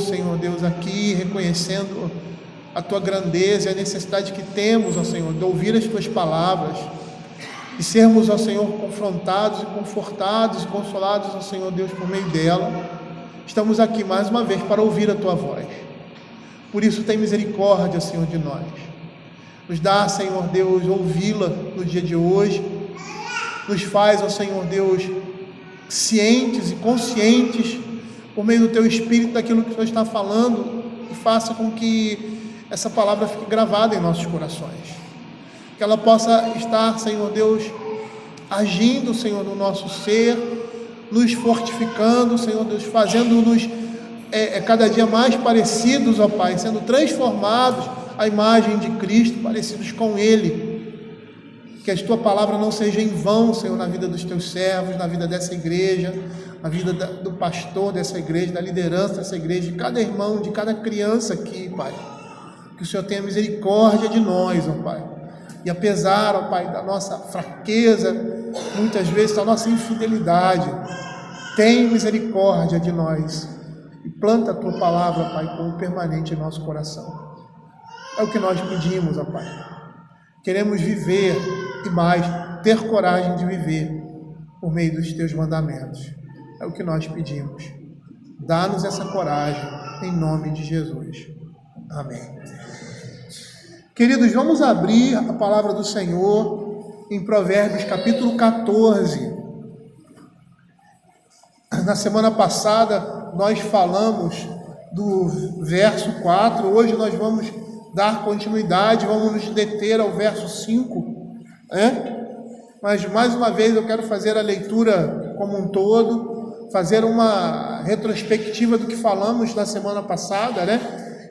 Deus, Senhor Deus, aqui reconhecendo a Tua grandeza e a necessidade que temos, ó Senhor, de ouvir as Tuas palavras e sermos, ó Senhor, confrontados e confortados e consolados, ó Senhor Deus, por meio dela. Estamos aqui mais uma vez para ouvir a Tua voz. Por isso, tem misericórdia, Senhor, de nós. Nos dá, Senhor Deus, ouvi-la no dia de hoje. Nos faz, ó Senhor Deus, cientes e conscientes, por meio do Teu Espírito, daquilo que o Senhor está falando, e faça com que essa palavra fique gravada em nossos corações. Que ela possa estar, Senhor Deus, agindo, Senhor, no nosso ser, nos fortificando, Senhor Deus, fazendo-nos cada dia mais parecidos, ó Pai, sendo transformados à imagem de Cristo, parecidos com Ele. Que a Tua palavra não seja em vão, Senhor, na vida dos Teus servos, na vida dessa igreja, na vida do pastor dessa igreja, da liderança dessa igreja, de cada irmão, de cada criança aqui, Pai. Que o Senhor tenha misericórdia de nós, ó Pai. E apesar, ó Pai, da nossa fraqueza, muitas vezes da nossa infidelidade, tem misericórdia de nós e planta a Tua palavra, Pai, como permanente em nosso coração. É o que nós pedimos, ó Pai. Queremos viver e mais, ter coragem de viver por meio dos Teus mandamentos. É o que nós pedimos. Dá-nos essa coragem em nome de Jesus. Amém. Queridos, vamos abrir a palavra do Senhor em Provérbios capítulo 14. Na semana passada nós falamos do verso 4, hoje nós vamos dar continuidade, vamos nos deter ao verso 5, Mas mais uma vez eu quero fazer a leitura como um todo, fazer uma retrospectiva do que falamos na semana passada,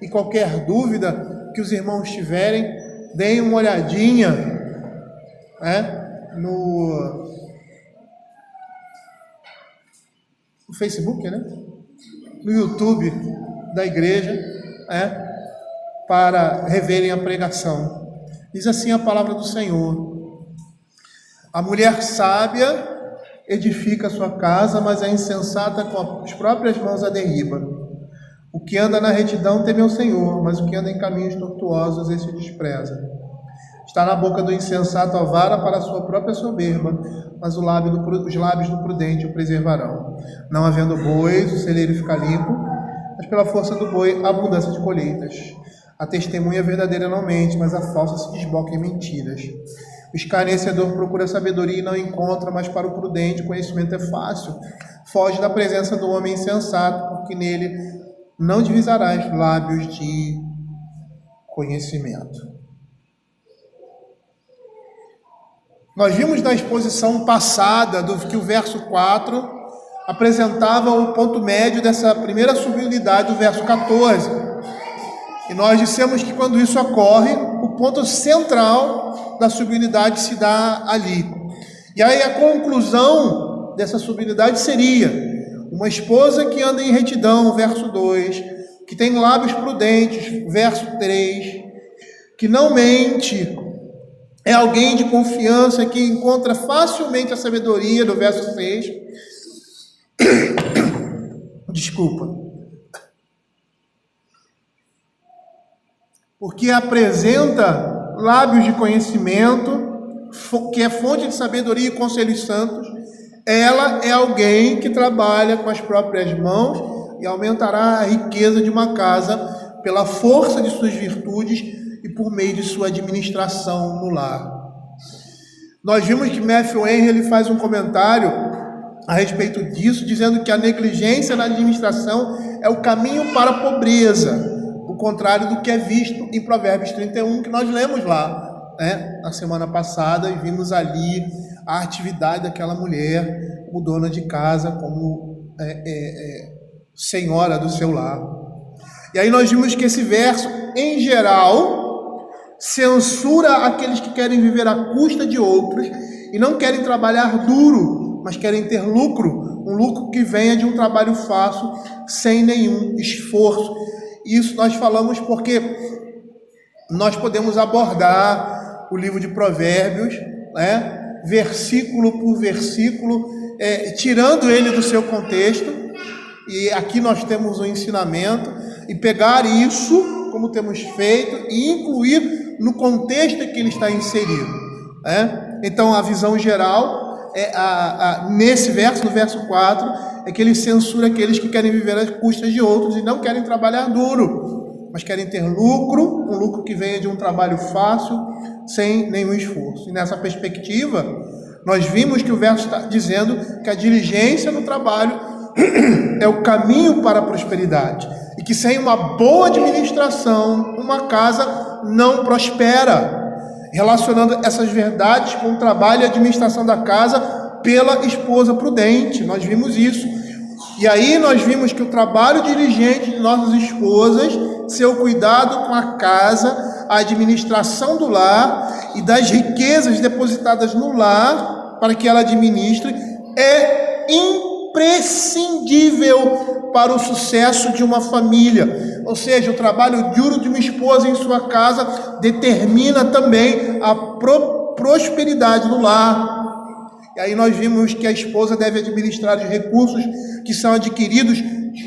E qualquer dúvida que os irmãos tiverem, deem uma olhadinha, no Facebook, no YouTube da igreja, para reverem a pregação. Diz assim a palavra do Senhor: a mulher sábia edifica a sua casa, mas a insensata com as próprias mãos a derriba. O que anda na retidão teme ao Senhor, mas o que anda em caminhos tortuosos esse despreza. Está na boca do insensato a vara para a sua própria soberba, mas os lábios do prudente o preservarão. Não havendo bois, o celeiro fica limpo, mas pela força do boi a abundância de colheitas. A testemunha verdadeira não mente, mas a falsa se desboca em mentiras. O escarnecedor procura sabedoria e não encontra, mas para o prudente o conhecimento é fácil. Foge da presença do homem insensato, porque nele não divisarás lábios de conhecimento. Nós vimos na exposição passada que o verso 4 apresentava o ponto médio dessa primeira subunidade do verso 14. E nós dissemos que quando isso ocorre, o ponto central da subunidade se dá ali. E aí a conclusão dessa subunidade seria: uma esposa que anda em retidão, verso 2, que tem lábios prudentes, verso 3, que não mente, é alguém de confiança que encontra facilmente a sabedoria, do verso 6. Desculpa. Porque apresenta lábios de conhecimento, que é fonte de sabedoria e conselhos santos. Ela é alguém que trabalha com as próprias mãos e aumentará a riqueza de uma casa pela força de suas virtudes e por meio de sua administração no lar. Nós vimos que Matthew Henry ele faz um comentário a respeito disso, dizendo que a negligência na administração é o caminho para a pobreza, o contrário do que é visto em Provérbios 31, que nós lemos lá, na semana passada, e vimos ali a atividade daquela mulher, como dona de casa, como senhora do seu lar. E aí nós vimos que esse verso, em geral, censura aqueles que querem viver à custa de outros e não querem trabalhar duro, mas querem ter lucro, um lucro que venha de um trabalho fácil, sem nenhum esforço. Isso nós falamos porque nós podemos abordar o livro de Provérbios, versículo por versículo, tirando ele do seu contexto, e aqui nós temos um ensinamento, e pegar isso, como temos feito, e incluir no contexto em que ele está inserido, né? Então, a visão geral nesse verso, no verso 4, é que ele censura aqueles que querem viver às custas de outros e não querem trabalhar duro, mas querem ter lucro, um lucro que venha de um trabalho fácil, sem nenhum esforço. E nessa perspectiva, nós vimos que o verso está dizendo que a diligência no trabalho é o caminho para a prosperidade, e que sem uma boa administração, uma casa não prospera, relacionando essas verdades com o trabalho e a administração da casa pela esposa prudente. Nós vimos isso. E aí nós vimos que o trabalho diligente de nossas esposas, seu cuidado com a casa, a administração do lar e das riquezas depositadas no lar para que ela administre, é imprescindível para o sucesso de uma família. Ou seja, o trabalho duro de uma esposa em sua casa determina também a prosperidade do lar. E aí nós vimos que a esposa deve administrar os recursos que são adquiridos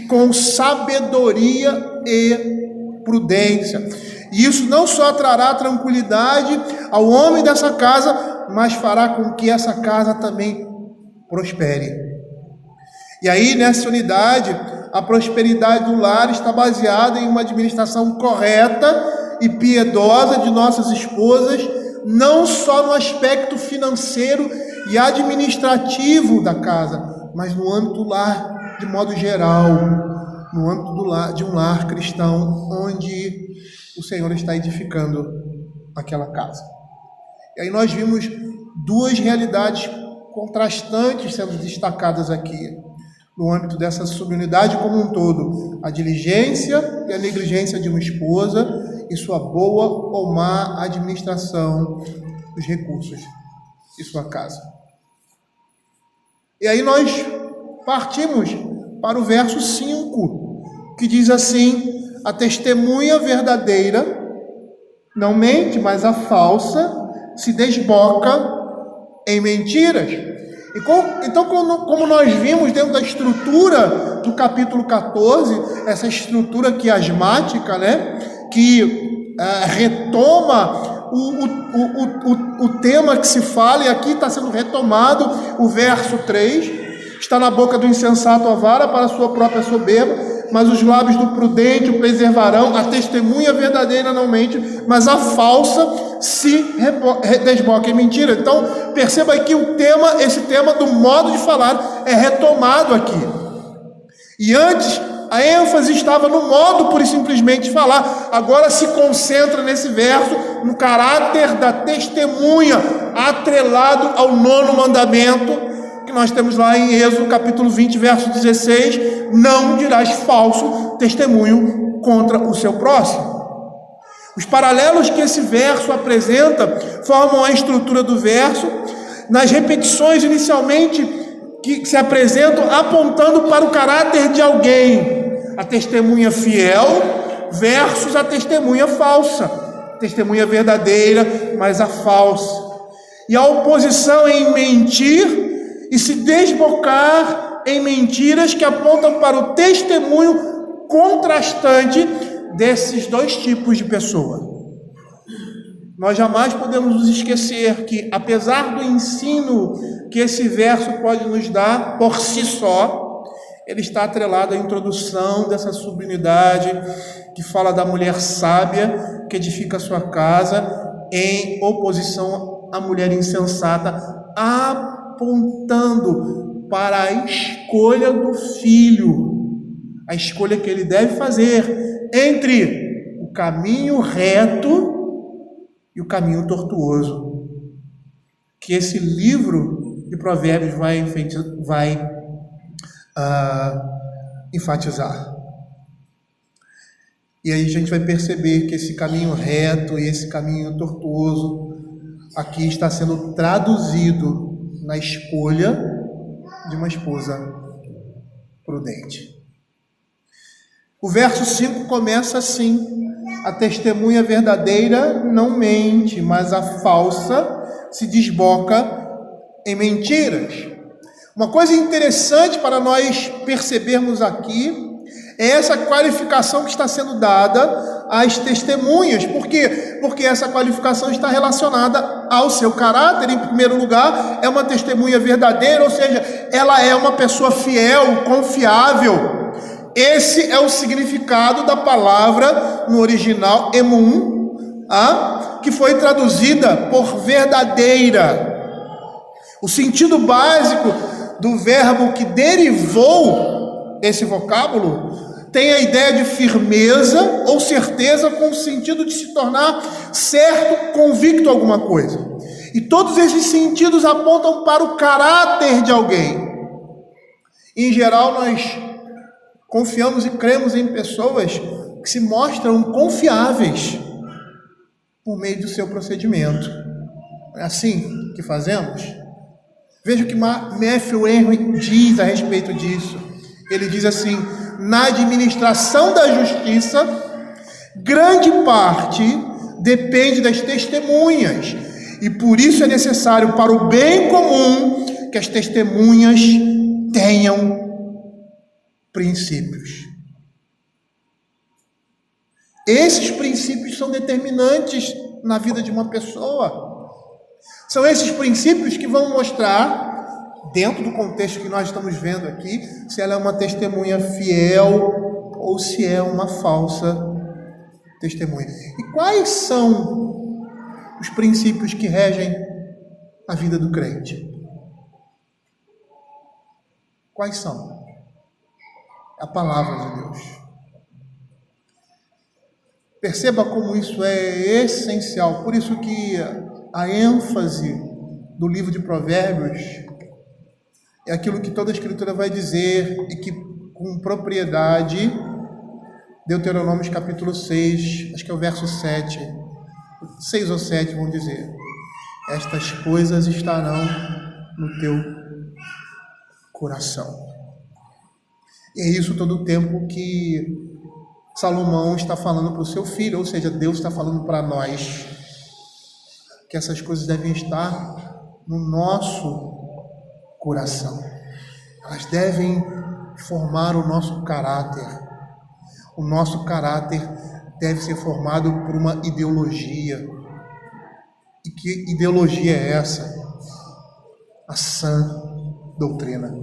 com sabedoria e prudência. E isso não só trará tranquilidade ao homem dessa casa, mas fará com que essa casa também prospere. E aí, nessa unidade, a prosperidade do lar está baseada em uma administração correta e piedosa de nossas esposas, não só no aspecto financeiro e administrativo da casa, mas no âmbito do lar de modo geral, no âmbito de um lar cristão, onde o Senhor está edificando aquela casa. E aí nós vimos duas realidades contrastantes sendo destacadas aqui, no âmbito dessa subunidade como um todo: a diligência e a negligência de uma esposa e sua boa ou má administração dos recursos de sua casa. E aí nós partimos para o verso 5, que diz assim: a testemunha verdadeira não mente, mas a falsa se desboca em mentiras. Então, como nós vimos dentro da estrutura do capítulo 14, essa estrutura quiasmática, né, que retoma o tema que se fala, e aqui está sendo retomado o verso 3, está na boca do insensato a vara para a sua própria soberba, mas os lábios do prudente o preservarão, a testemunha verdadeira não mente, mas a falsa se desboca em mentira. Então, perceba que esse tema do modo de falar é retomado aqui. E antes, a ênfase estava no modo pura e simplesmente de falar. Agora se concentra nesse verso, no caráter da testemunha, atrelado ao 9º mandamento, que nós temos lá em Êxodo capítulo 20, verso 16, não dirás falso testemunho contra o seu próximo. Os paralelos que esse verso apresenta formam a estrutura do verso, nas repetições inicialmente que se apresentam apontando para o caráter de alguém, a testemunha fiel versus a testemunha falsa, testemunha verdadeira, mas a falsa, e a oposição em mentir e se desbocar em mentiras que apontam para o testemunho contrastante desses dois tipos de pessoa. Nós jamais podemos nos esquecer que, apesar do ensino que esse verso pode nos dar por si só, ele está atrelado à introdução dessa subunidade que fala da mulher sábia que edifica sua casa em oposição à mulher insensata, apontando para a escolha do filho, a escolha que ele deve fazer entre o caminho reto e o caminho tortuoso, que esse livro de Provérbios vai enfatizar. E aí a gente vai perceber que esse caminho reto e esse caminho tortuoso aqui está sendo traduzido na escolha de uma esposa prudente. O verso 5 começa assim: a testemunha verdadeira não mente, mas a falsa se desboca em mentiras. Uma coisa interessante para nós percebermos aqui É essa qualificação que está sendo dada às testemunhas. Por quê? Porque essa qualificação está relacionada ao seu caráter. Em primeiro lugar, é uma testemunha verdadeira, ou seja, ela é uma pessoa fiel, confiável. Esse é o significado da palavra no original emun, que foi traduzida por verdadeira. O sentido básico do verbo que derivou esse vocábulo tem a ideia de firmeza ou certeza, com o sentido de se tornar certo, convicto a alguma coisa. E todos esses sentidos apontam para o caráter de alguém. Em geral, nós confiamos e cremos em pessoas que se mostram confiáveis por meio do seu procedimento. É assim que fazemos? Veja o que Matthew Henry diz a respeito disso. Ele diz assim: na administração da justiça, grande parte depende das testemunhas, e por isso é necessário para o bem comum que as testemunhas tenham princípios. Esses princípios são determinantes na vida de uma pessoa. São esses princípios que vão mostrar, dentro do contexto que nós estamos vendo aqui, se ela é uma testemunha fiel ou se é uma falsa testemunha. E quais são os princípios que regem a vida do crente? Quais são? A palavra de Deus. Perceba como isso é essencial. Por isso que a ênfase do livro de Provérbios é aquilo que toda a Escritura vai dizer e que, com propriedade, Deuteronômio capítulo 6, acho que é o verso 7, 6 ou 7 vão dizer: estas coisas estarão no teu coração. E é isso todo o tempo que Salomão está falando para o seu filho, ou seja, Deus está falando para nós, que essas coisas devem estar no nosso coração. Elas devem formar o nosso caráter. O nosso caráter deve ser formado por uma ideologia. E que ideologia é essa? A sã doutrina.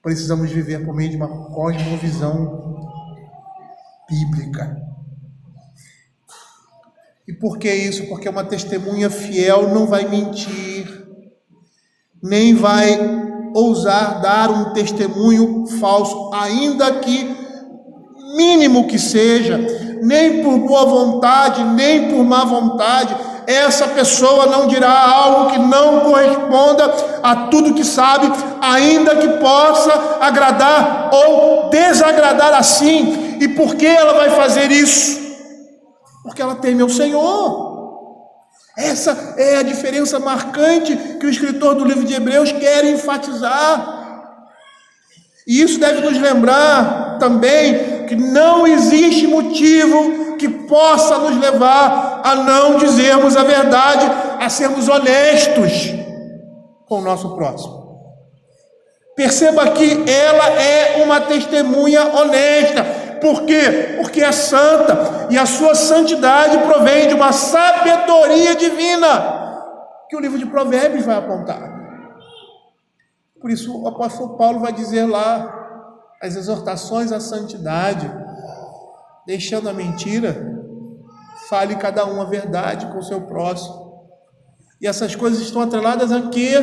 Precisamos viver por meio de uma cosmovisão bíblica. E por que isso? Porque uma testemunha fiel não vai mentir, nem vai ousar dar um testemunho falso, ainda que mínimo que seja, nem por boa vontade, nem por má vontade. Essa pessoa não dirá algo que não corresponda a tudo que sabe, ainda que possa agradar ou desagradar assim. E por que ela vai fazer isso? Porque ela teme ao Senhor. Essa é a diferença marcante que o escritor do livro de Hebreus quer enfatizar. E isso deve nos lembrar também que não existe motivo que possa nos levar a não dizermos a verdade, a sermos honestos com o nosso próximo. Perceba que ela é uma testemunha honesta. Por quê? Porque é santa, e a sua santidade provém de uma sabedoria divina, que o livro de Provérbios vai apontar. Por isso o apóstolo Paulo vai dizer lá as exortações à santidade: deixando a mentira, fale cada um a verdade com o seu próximo. E essas coisas estão atreladas a quê?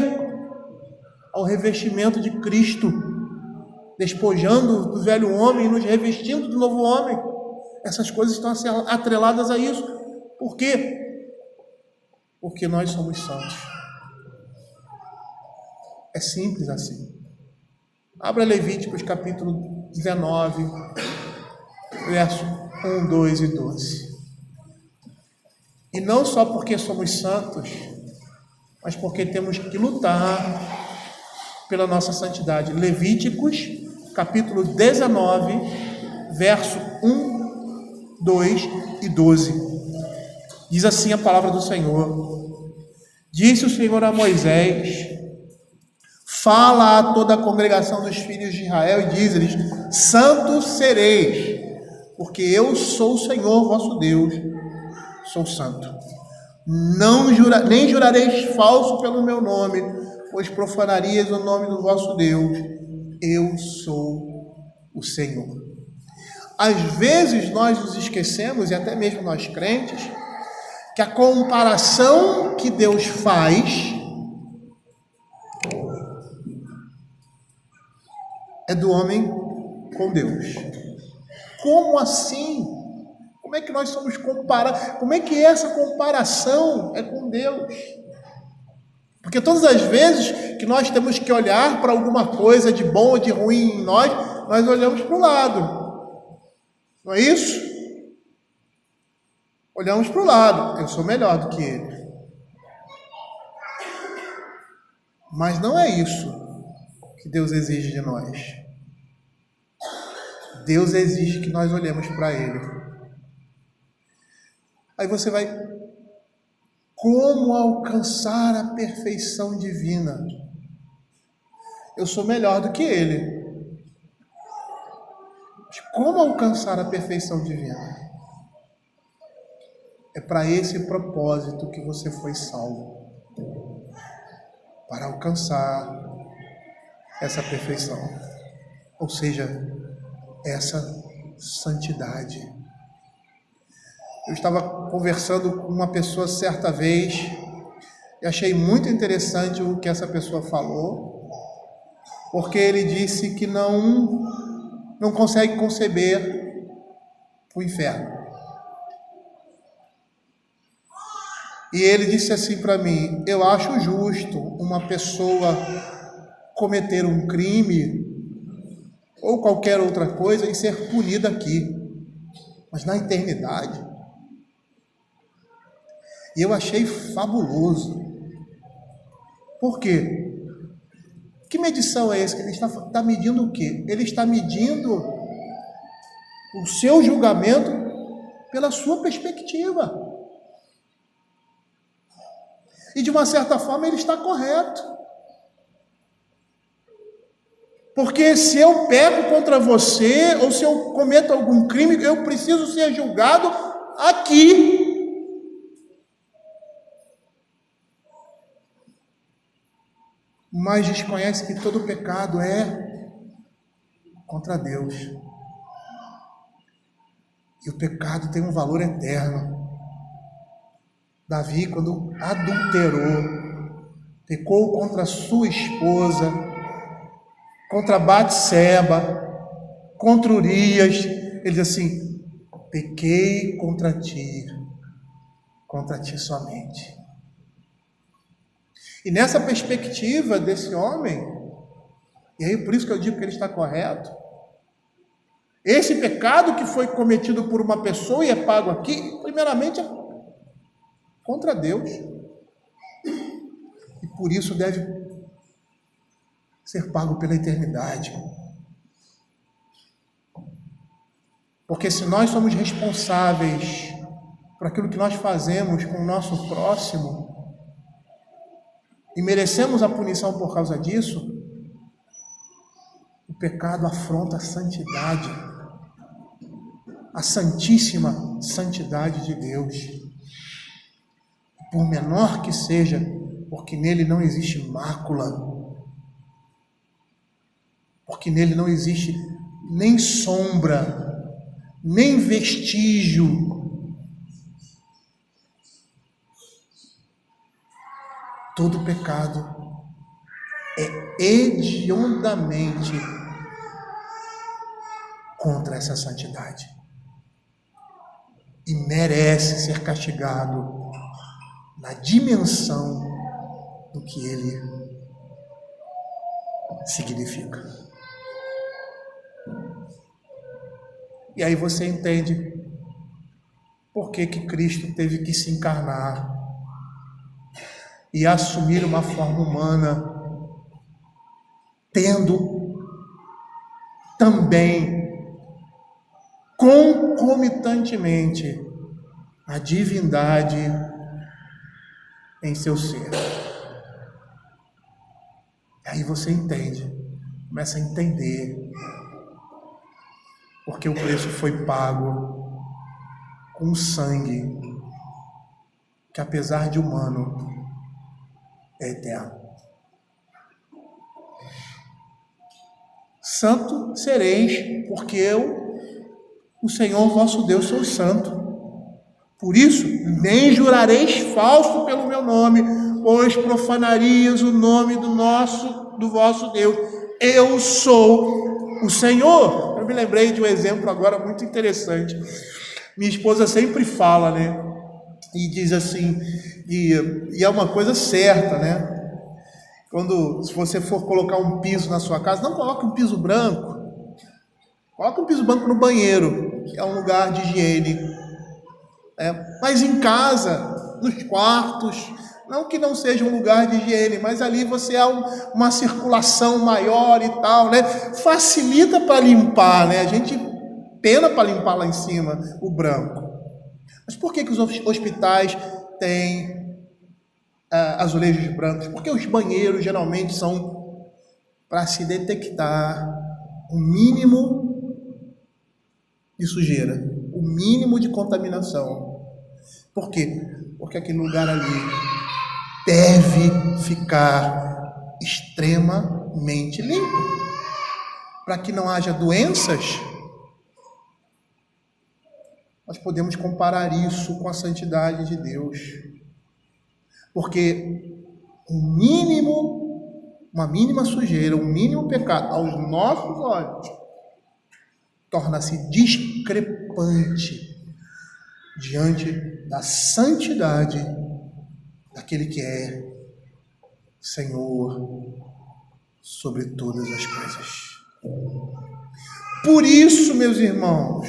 Ao revestimento de Cristo, despojando do velho homem e nos revestindo do novo homem. Essas coisas estão atreladas a isso. Por quê? Porque nós somos santos. É simples assim. Abra Levíticos capítulo 19, verso 1, 2 e 12. E não só porque somos santos, mas porque temos que lutar pela nossa santidade. Levíticos capítulo 19, verso 1, 2 e 12. Diz assim a palavra do Senhor: disse o Senhor a Moisés: fala a toda a congregação dos filhos de Israel e diz-lhes: santos sereis, porque eu sou o Senhor vosso Deus, sou santo. Nem jurareis falso pelo meu nome, pois profanarias o nome do vosso Deus. Eu sou o Senhor. Às vezes nós nos esquecemos, e até mesmo nós crentes, que a comparação que Deus faz é do homem com Deus. Como assim? Como é que nós somos comparados? Como é que essa comparação é com Deus? Porque todas as vezes que nós temos que olhar para alguma coisa de bom ou de ruim em nós olhamos para o lado. Não é isso? Olhamos para o lado. Eu sou melhor do que ele. Mas não é isso que Deus exige de nós. Deus exige que nós olhemos para ele. Aí você vai: como alcançar a perfeição divina? Eu sou melhor do que ele. Mas como alcançar a perfeição divina? É para esse propósito que você foi salvo. Para alcançar essa perfeição. Ou seja, essa santidade. Eu estava conversando com uma pessoa certa vez e achei muito interessante o que essa pessoa falou, porque ele disse que não consegue conceber o inferno. E ele disse assim para mim: eu acho justo uma pessoa cometer um crime ou qualquer outra coisa e ser punida aqui, mas na eternidade. E eu achei fabuloso. Por quê? Que medição é essa? Ele está medindo o quê? Ele está medindo o seu julgamento pela sua perspectiva. E de uma certa forma ele está correto. Porque se eu peco contra você, ou se eu cometo algum crime, eu preciso ser julgado aqui. Mas desconhece que todo pecado é contra Deus. E o pecado tem um valor eterno. Davi, quando adulterou, pecou contra sua esposa, contra Batseba, contra Urias, ele diz assim: pequei contra ti somente. E nessa perspectiva desse homem, e aí por isso que eu digo que ele está correto, esse pecado que foi cometido por uma pessoa e é pago aqui, primeiramente é contra Deus. E por isso deve ser pago pela eternidade. Porque se nós somos responsáveis por aquilo que nós fazemos com o nosso próximo, e merecemos a punição por causa disso, o pecado afronta a santidade, a santíssima santidade de Deus. Por menor que seja, porque nele não existe mácula, porque nele não existe nem sombra, nem vestígio. Todo pecado é hediondamente contra essa santidade e merece ser castigado na dimensão do que ele significa. E aí você entende por que Cristo teve que se encarnar e assumir uma forma humana, tendo também concomitantemente a divindade em seu ser. Aí você entende, começa a entender, porque o preço foi pago com sangue, que apesar de humano, é eterno. Santo sereis, porque eu, o Senhor vosso Deus, sou santo. Por isso, nem jurareis falso pelo meu nome, pois profanarias o nome do vosso Deus. Eu sou o Senhor. Eu me lembrei de um exemplo agora muito interessante. Minha esposa sempre fala, né? E diz assim, e é uma coisa certa, né? Se você for colocar um piso na sua casa, não coloque um piso branco. Coloque um piso branco no banheiro, que é um lugar de higiene. Mas em casa, nos quartos, não que não seja um lugar de higiene, mas ali você há uma circulação maior e tal, né? Facilita para limpar, né? A gente pena para limpar lá em cima o branco. Mas por que os hospitais têm azulejos brancos? Porque os banheiros geralmente são para se detectar o mínimo de sujeira, o mínimo de contaminação. Por quê? Porque aquele lugar ali deve ficar extremamente limpo, para que não haja doenças. Nós podemos comparar isso com a santidade de Deus, porque uma mínima sujeira, um mínimo pecado aos nossos olhos torna-se discrepante diante da santidade daquele que é Senhor sobre todas as coisas. Por isso, meus irmãos,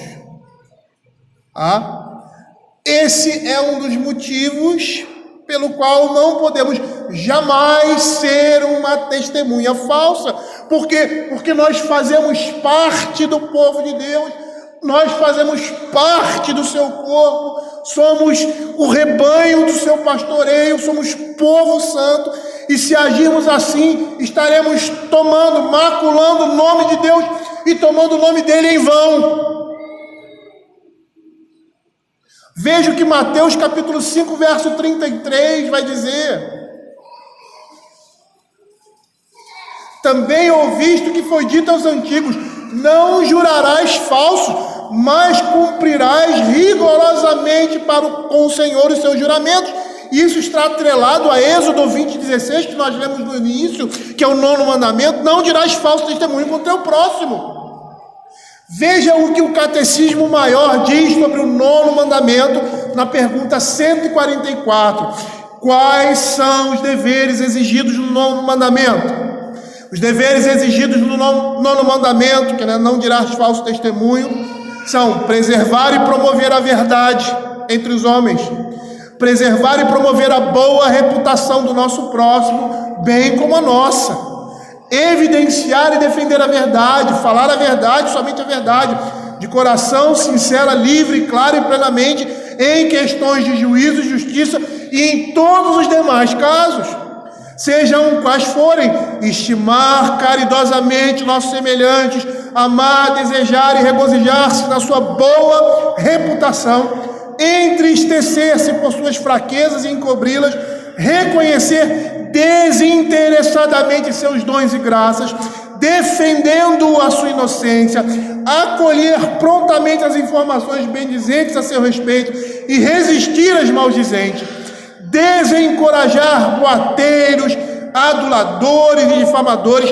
esse é um dos motivos pelo qual não podemos jamais ser uma testemunha falsa. Por quê? Porque nós fazemos parte do povo de Deus, nós fazemos parte do seu corpo, somos o rebanho do seu pastoreio, somos povo santo, e se agirmos assim, estaremos maculando o nome de Deus e tomando o nome dele em vão. Veja o que Mateus capítulo 5, verso 33 vai dizer. Também ouviste o que foi dito aos antigos: não jurarás falso, mas cumprirás rigorosamente com o Senhor os seus juramentos. Isso está atrelado a Êxodo 20:16, que nós lemos no início, que é o 9º mandamento: não dirás falso testemunho contra o teu próximo. Veja o que o Catecismo Maior diz sobre o 9º mandamento, na pergunta 144. Quais são os deveres exigidos no 9º mandamento? Os deveres exigidos no 9º mandamento, que não dirás falso testemunho, são preservar e promover a verdade entre os homens, preservar e promover a boa reputação do nosso próximo, bem como a nossa, evidenciar e defender a verdade, falar a verdade, somente a verdade, de coração sincera, livre, claro e plenamente, em questões de juízo e justiça e em todos os demais casos, sejam quais forem, estimar caridosamente nossos semelhantes, amar, desejar e regozijar-se na sua boa reputação, entristecer-se por suas fraquezas e encobri-las, reconhecer desinteressadamente seus dons e graças, defendendo a sua inocência, acolher prontamente as informações bendizentes a seu respeito e resistir às maldizentes, desencorajar boateiros, aduladores e difamadores,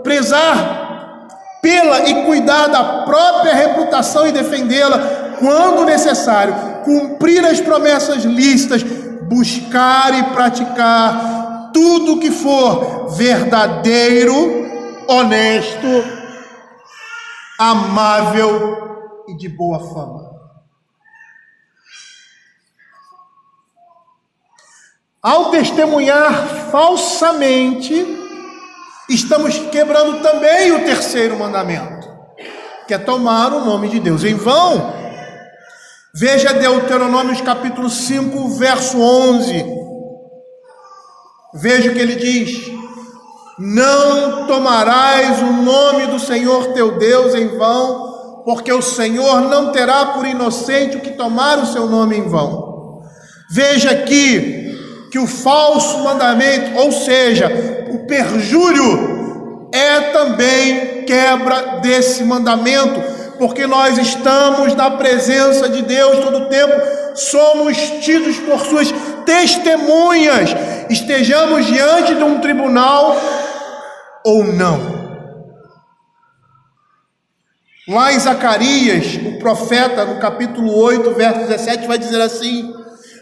prezar pela e cuidar da própria reputação e defendê-la quando necessário, cumprir as promessas lícitas, buscar e praticar tudo que for verdadeiro, honesto, amável e de boa fama. Ao testemunhar falsamente, estamos quebrando também o 3º mandamento, que é tomar o nome de Deus em vão. Veja Deuteronômio capítulo 5, verso 11. Veja o que ele diz: Não tomarás o nome do Senhor teu Deus em vão, porque o Senhor não terá por inocente o que tomar o seu nome em vão. Veja aqui que o falso mandamento, ou seja, o perjúrio, é também quebra desse mandamento, porque nós estamos na presença de Deus todo o tempo, somos tidos por suas testemunhas, estejamos diante de um tribunal ou não. Lá em Zacarias, o profeta, no capítulo 8, verso 17, vai dizer assim: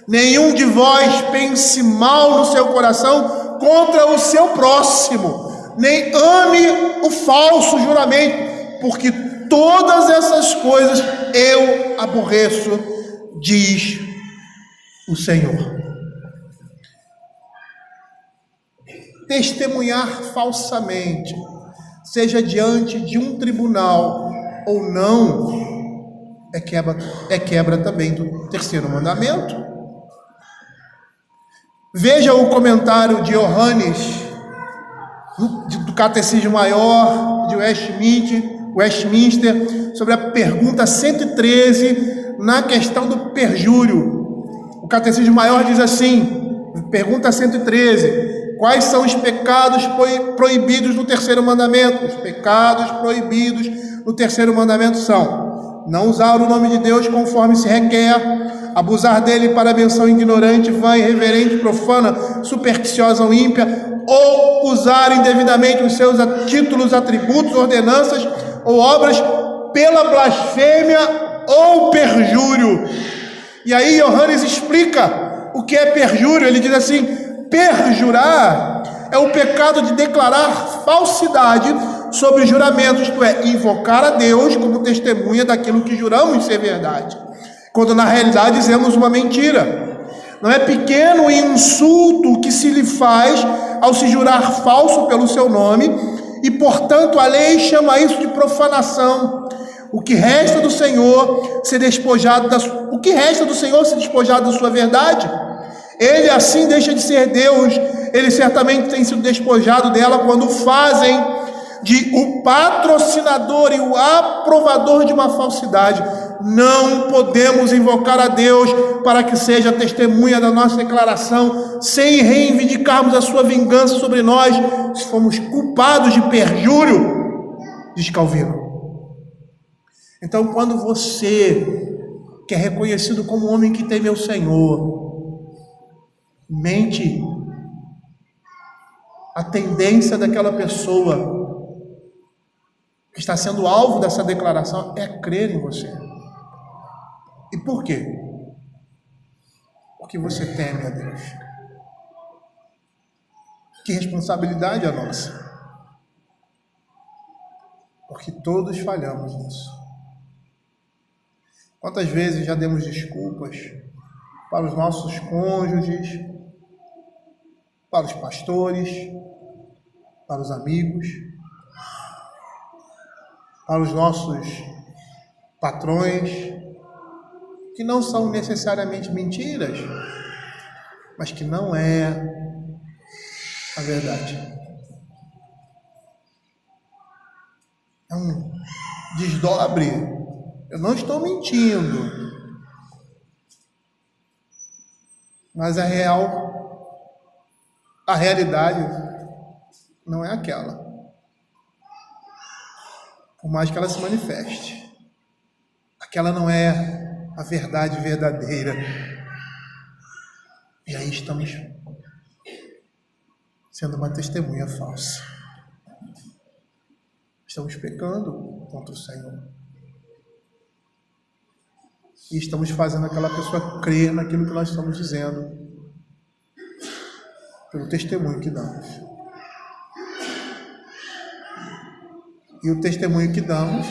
nenhum de vós pense mal no seu coração contra o seu próximo, nem ame o falso juramento, porque todas essas coisas eu aborreço, diz o Senhor. Testemunhar falsamente, seja diante de um tribunal ou não, é quebra também do terceiro mandamento. Veja o comentário de Johannes, do Catecismo Maior de Westminster, sobre a pergunta 113, na questão do perjúrio. O Catecismo Maior diz assim, pergunta 113, quais são os pecados proibidos no terceiro mandamento? Os pecados proibidos no terceiro mandamento são: não usar o nome de Deus conforme se requer, abusar dele para menção ignorante, vã, irreverente, profana, supersticiosa ou ímpia, ou usar indevidamente os seus títulos, atributos, ordenanças ou obras pela blasfêmia ou perjúrio. E aí Johannes explica o que é perjúrio. Ele diz assim: perjurar é o pecado de declarar falsidade sobre os juramentos, isto é, invocar a Deus como testemunha daquilo que juramos ser verdade, quando na realidade dizemos uma mentira. Não é pequeno o insulto que se lhe faz ao se jurar falso pelo seu nome, e portanto a lei chama isso de profanação. O que resta do Senhor se despojar da sua verdade? Ele assim deixa de ser Deus. Ele certamente tem sido despojado dela quando fazem de o patrocinador e o aprovador de uma falsidade. Não podemos invocar a Deus para que seja testemunha da nossa declaração, sem reivindicarmos a sua vingança sobre nós, se fomos culpados de perjúrio, diz Calvino. Então, quando você, que é reconhecido como homem que teme ao Senhor, mente, a tendência daquela pessoa que está sendo alvo dessa declaração é crer em você. E por quê? Porque você teme a Deus. Que responsabilidade é nossa? Porque todos falhamos nisso. Quantas vezes já demos desculpas para os nossos cônjuges, para os pastores, para os amigos, para os nossos patrões, que não são necessariamente mentiras, mas que não é a verdade. É um desdobre. Eu não estou mentindo, mas a realidade não é aquela, por mais que ela se manifeste. Aquela não é a verdade verdadeira. E aí estamos sendo uma testemunha falsa. Estamos pecando contra o Senhor. E estamos fazendo aquela pessoa crer naquilo que nós estamos dizendo, pelo testemunho que damos. E o testemunho que damos,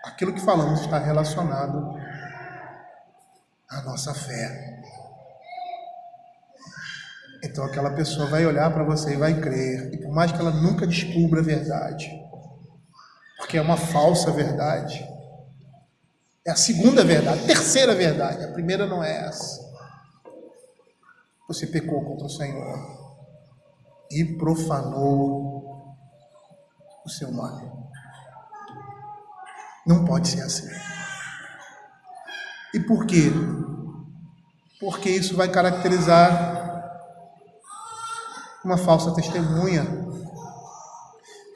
aquilo que falamos, está relacionado à nossa fé. Então aquela pessoa vai olhar para você e vai crer, e por mais que ela nunca descubra a verdade, porque é uma falsa verdade, é a segunda verdade, a terceira verdade, a primeira não é essa. Você pecou contra o Senhor. e profanou o seu nome. Não pode ser assim. E por quê? Porque isso vai caracterizar uma falsa testemunha.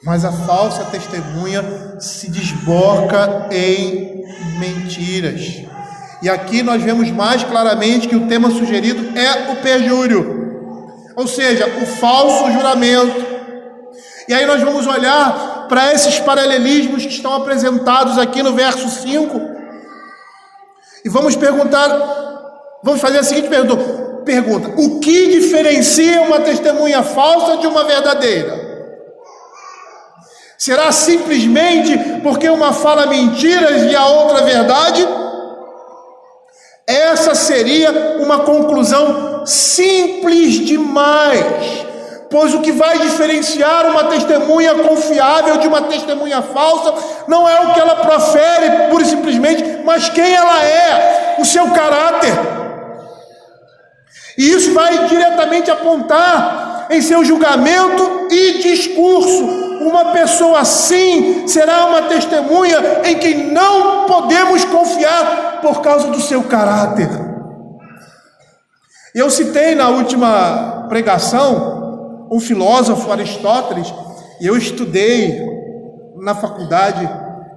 Mas a falsa testemunha se desboca em mentiras. E aqui nós vemos mais claramente que o tema sugerido é o perjúrio, ou seja, o falso juramento. E aí nós vamos olhar para esses paralelismos que estão apresentados aqui no verso 5 e vamos fazer a seguinte pergunta: o que diferencia uma testemunha falsa de uma verdadeira? Será simplesmente porque uma fala mentiras e a outra verdade? Essa seria uma conclusão simples demais, pois o que vai diferenciar uma testemunha confiável de uma testemunha falsa não é o que ela profere pura e simplesmente, mas quem ela é, o seu caráter. E isso vai diretamente apontar em seu julgamento e discurso. Uma pessoa assim será uma testemunha em quem não podemos confiar por causa do seu caráter. Eu citei na última pregação um filósofo, Aristóteles, e eu estudei na faculdade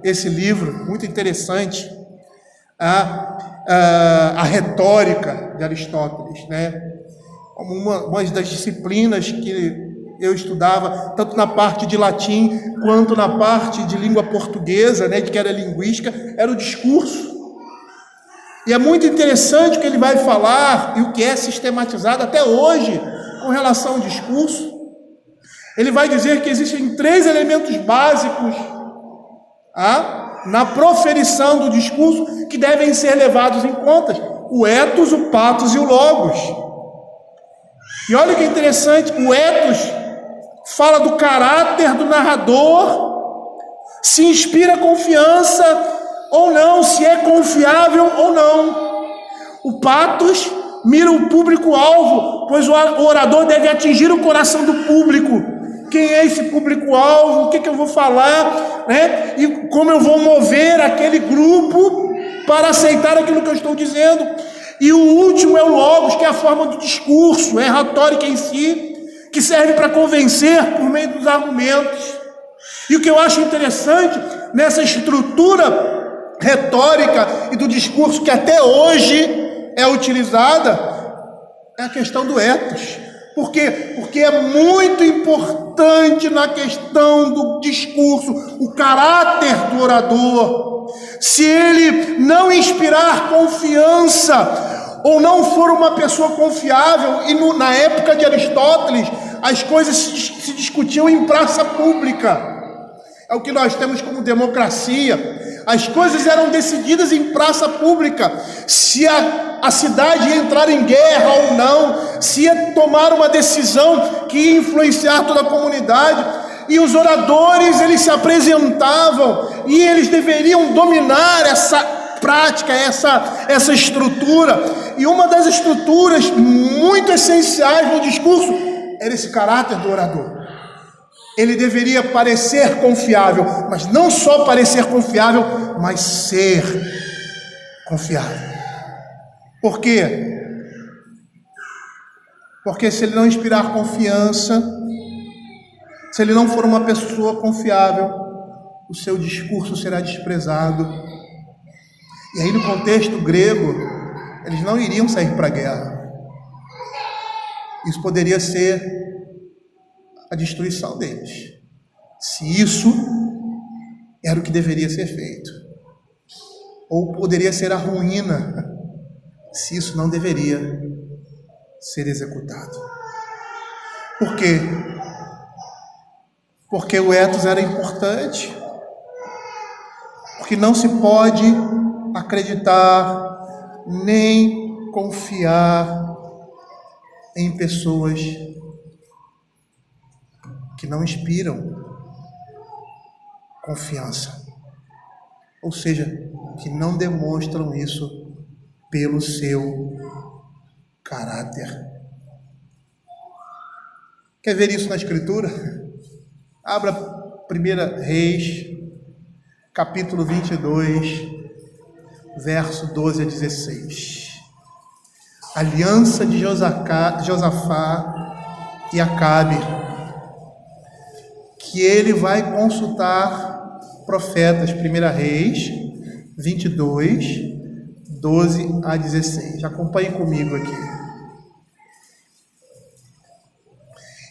esse livro, muito interessante, a retórica de Aristóteles, né? Uma das disciplinas que eu estudava, tanto na parte de latim, quanto na parte de língua portuguesa, né, que era linguística, era o discurso. E é muito interessante o que ele vai falar, e o que é sistematizado até hoje, com relação ao discurso. Ele vai dizer que existem 3 elementos básicos na proferição do discurso que devem ser levados em conta: o ethos, o pathos e o logos. E olha que interessante, o ethos fala do caráter do narrador, se inspira confiança ou não, se é confiável ou não. O pathos mira o público-alvo, pois o orador deve atingir o coração do público. Quem é esse público-alvo? O que eu vou falar, né? E como eu vou mover aquele grupo para aceitar aquilo que eu estou dizendo. E o último é o logos, que é a forma do discurso, é a retórica em si, que serve para convencer por meio dos argumentos. E o que eu acho interessante nessa estrutura retórica e do discurso que até hoje é utilizada é a questão do ethos. Por quê? Porque é muito importante na questão do discurso o caráter do orador. Se ele não inspirar confiança ou não for uma pessoa confiável, e na época de Aristóteles as coisas se discutiam em praça pública, é o que nós temos como democracia. As coisas eram decididas em praça pública, se a cidade ia entrar em guerra ou não, se ia tomar uma decisão que ia influenciar toda a comunidade. E os oradores, eles se apresentavam e eles deveriam dominar essa prática, essa estrutura. E uma das estruturas muito essenciais no discurso era esse caráter do orador. Ele deveria parecer confiável, mas não só parecer confiável, mas ser confiável. Por quê? Porque se ele não inspirar confiança, se ele não for uma pessoa confiável, o seu discurso será desprezado. E aí, no contexto grego, eles não iriam sair para a guerra. Isso poderia ser a destruição deles, se isso era o que deveria ser feito. Ou poderia ser a ruína, se isso não deveria ser executado. Por quê? Porque o ethos era importante. Porque não se pode acreditar nem confiar em pessoas que não inspiram confiança, ou seja, que não demonstram isso pelo seu caráter. Quer ver isso na Escritura? Abra 1 Reis, capítulo 22, verso 12 a 16. Aliança de Josafá e Acabe, que ele vai consultar profetas. 1 Reis 22, 12 a 16. Acompanhe comigo aqui.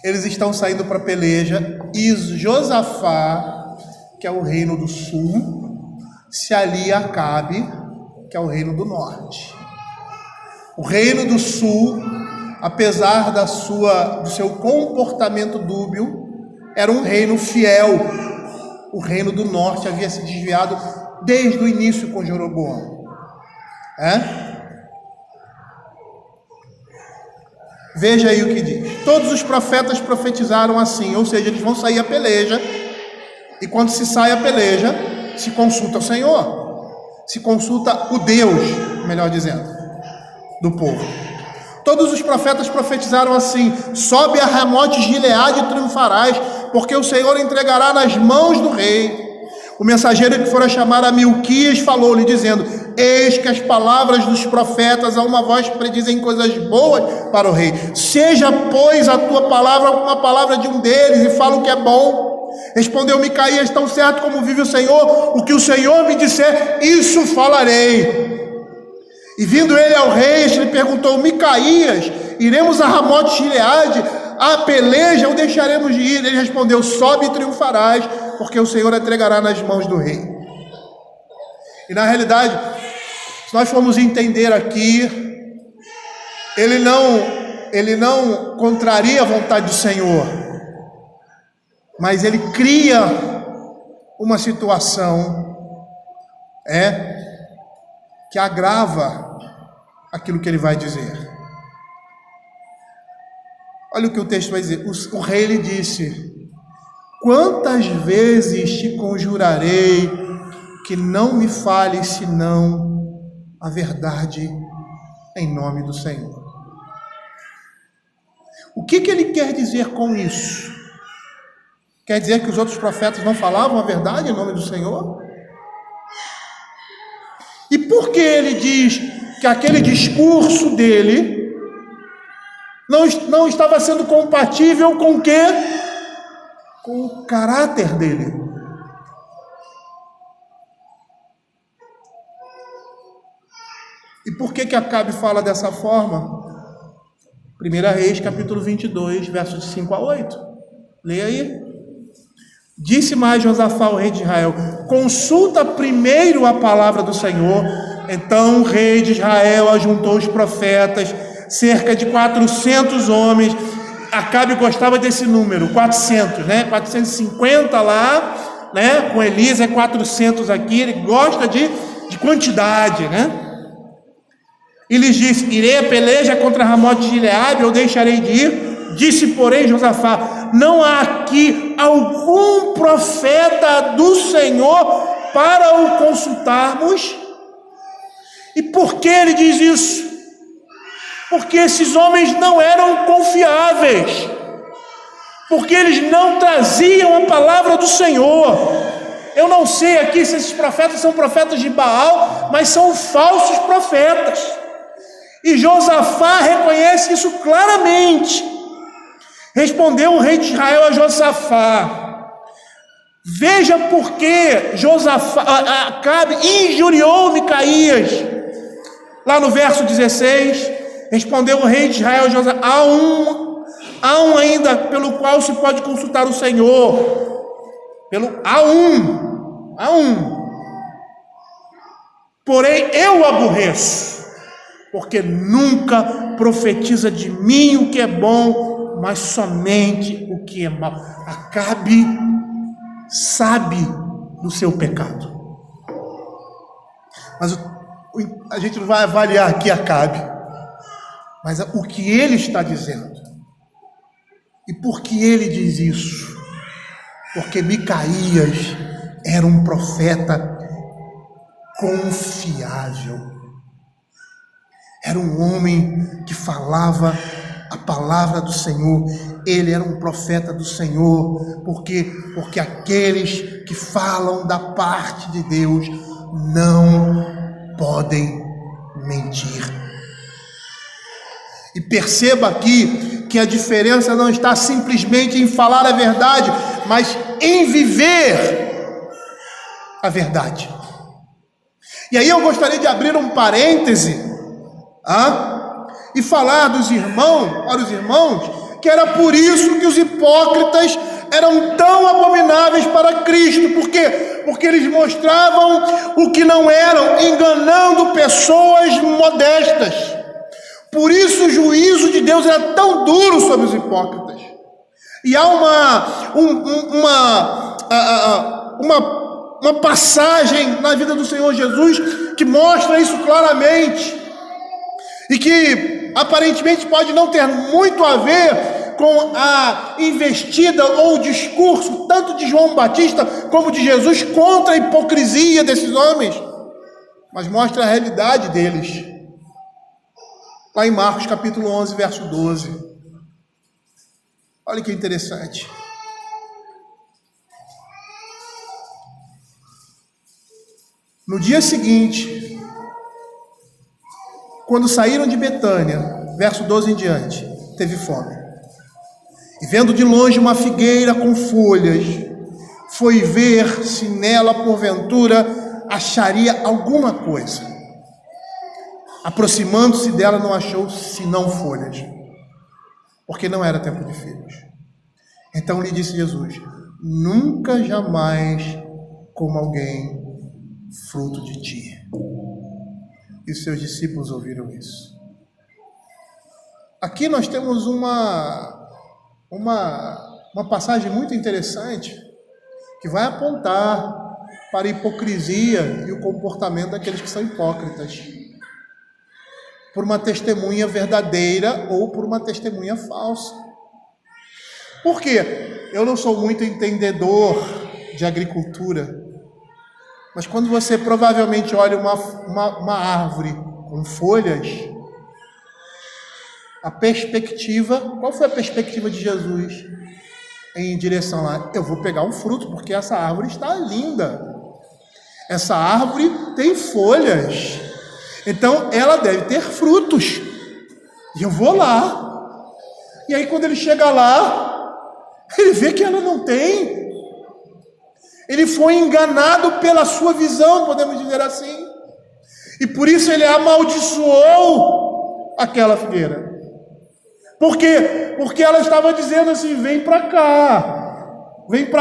Eles estão saindo para a peleja e Josafá, que é o reino do sul, se alia a Acabe, que é o reino do norte. O reino do sul, apesar do seu comportamento dúbio, era um reino fiel. O reino do norte havia se desviado desde o início com Jeroboão. Veja aí o que diz. Todos os profetas profetizaram assim, ou seja, eles vão sair a peleja, e quando se sai a peleja, se consulta o Senhor, se consulta o Deus, melhor dizendo, do povo. Todos os profetas profetizaram assim: sobe a Ramote Gileade e triunfarás, porque o Senhor entregará nas mãos do rei. O mensageiro que fora chamar a Milquias falou-lhe, dizendo: eis que as palavras dos profetas a uma voz predizem coisas boas para o rei. Seja, pois, a tua palavra uma palavra de um deles, e fala o que é bom. Respondeu Micaías: tão certo como vive o Senhor, o que o Senhor me disser, isso falarei. E vindo ele ao rei, este lhe perguntou: Micaías, iremos a Ramote Gileade, a peleja, ou deixaremos de ir? Ele respondeu: sobe e triunfarás, porque o Senhor entregará nas mãos do rei. E na realidade, se nós formos entender aqui, ele não contraria a vontade do Senhor, mas ele cria uma situação que agrava aquilo que ele vai dizer. Olha o que o texto vai dizer. O rei lhe disse: quantas vezes te conjurarei que não me fales senão a verdade em nome do Senhor? O que ele quer dizer com isso? Quer dizer que os outros profetas não falavam a verdade em nome do Senhor? E por que ele diz que aquele discurso dele não estava sendo compatível com o quê? Com o caráter dele. E por que Acabe fala dessa forma? 1 Reis, capítulo 22, versos de 5 a 8. Leia aí. Disse mais Josafá, o rei de Israel: consulta primeiro a palavra do Senhor. Então o rei de Israel ajuntou os profetas, cerca de 400 homens. Acabe gostava desse número, 400, 450 lá, com Elisa é 400 aqui, ele gosta de quantidade, E lhes disse: irei a peleja contra Ramote de Gileade, ou deixarei de ir? Disse, porém, Josafá: não há aqui algum profeta do Senhor para o consultarmos? E por que ele diz isso? Porque esses homens não eram confiáveis, porque eles não traziam a palavra do Senhor. Eu não sei aqui se esses profetas são profetas de Baal, mas são falsos profetas, e Josafá reconhece isso claramente. Respondeu o rei de Israel a Josafá: veja por que Acabe injuriou Micaías. Lá no verso 16, respondeu o rei de Israel a Josafá: há um ainda pelo qual se pode consultar o Senhor. Há um. Porém eu o aborreço, porque nunca profetiza de mim o que é bom, mas somente o que é mal. Acabe sabe do seu pecado. Mas a gente não vai avaliar aqui Acabe, mas o que ele está dizendo. E por que ele diz isso? Porque Micaías era um profeta confiável. Era um homem que falava a palavra do Senhor, ele era um profeta do Senhor, porque aqueles que falam da parte de Deus não podem mentir. E perceba aqui que a diferença não está simplesmente em falar a verdade, mas em viver a verdade. E aí eu gostaria de abrir um parêntese e falar dos irmãos, para os irmãos, que era por isso que os hipócritas eram tão abomináveis para Cristo. Por quê? Porque eles mostravam o que não eram, enganando pessoas modestas. Por isso o juízo de Deus era tão duro sobre os hipócritas. E há uma passagem na vida do Senhor Jesus que mostra isso claramente, e que aparentemente pode não ter muito a ver com a investida ou o discurso tanto de João Batista como de Jesus contra a hipocrisia desses homens, mas mostra a realidade deles. Lá em Marcos capítulo 11, verso 12. Olha que interessante. No dia seguinte, quando saíram de Betânia, verso 12 em diante, teve fome. E vendo de longe uma figueira com folhas, foi ver se nela, porventura, acharia alguma coisa. Aproximando-se dela, não achou senão folhas, porque não era tempo de figos. Então lhe disse Jesus: nunca jamais coma alguém fruto de ti. E seus discípulos ouviram isso. Aqui nós temos uma passagem muito interessante que vai apontar para a hipocrisia e o comportamento daqueles que são hipócritas, por uma testemunha verdadeira ou por uma testemunha falsa. Por quê? Eu não sou muito entendedor de agricultura, mas quando você provavelmente olha uma árvore com folhas, a perspectiva, qual foi a perspectiva de Jesus em direção lá? Eu vou pegar um fruto, porque essa árvore está linda, essa árvore tem folhas, então ela deve ter frutos, e eu vou lá. E aí quando ele chega lá, ele vê que ela não tem. Ele foi enganado pela sua visão, podemos dizer assim, e por isso ele amaldiçoou aquela figueira. Por quê? Porque ela estava dizendo assim: vem para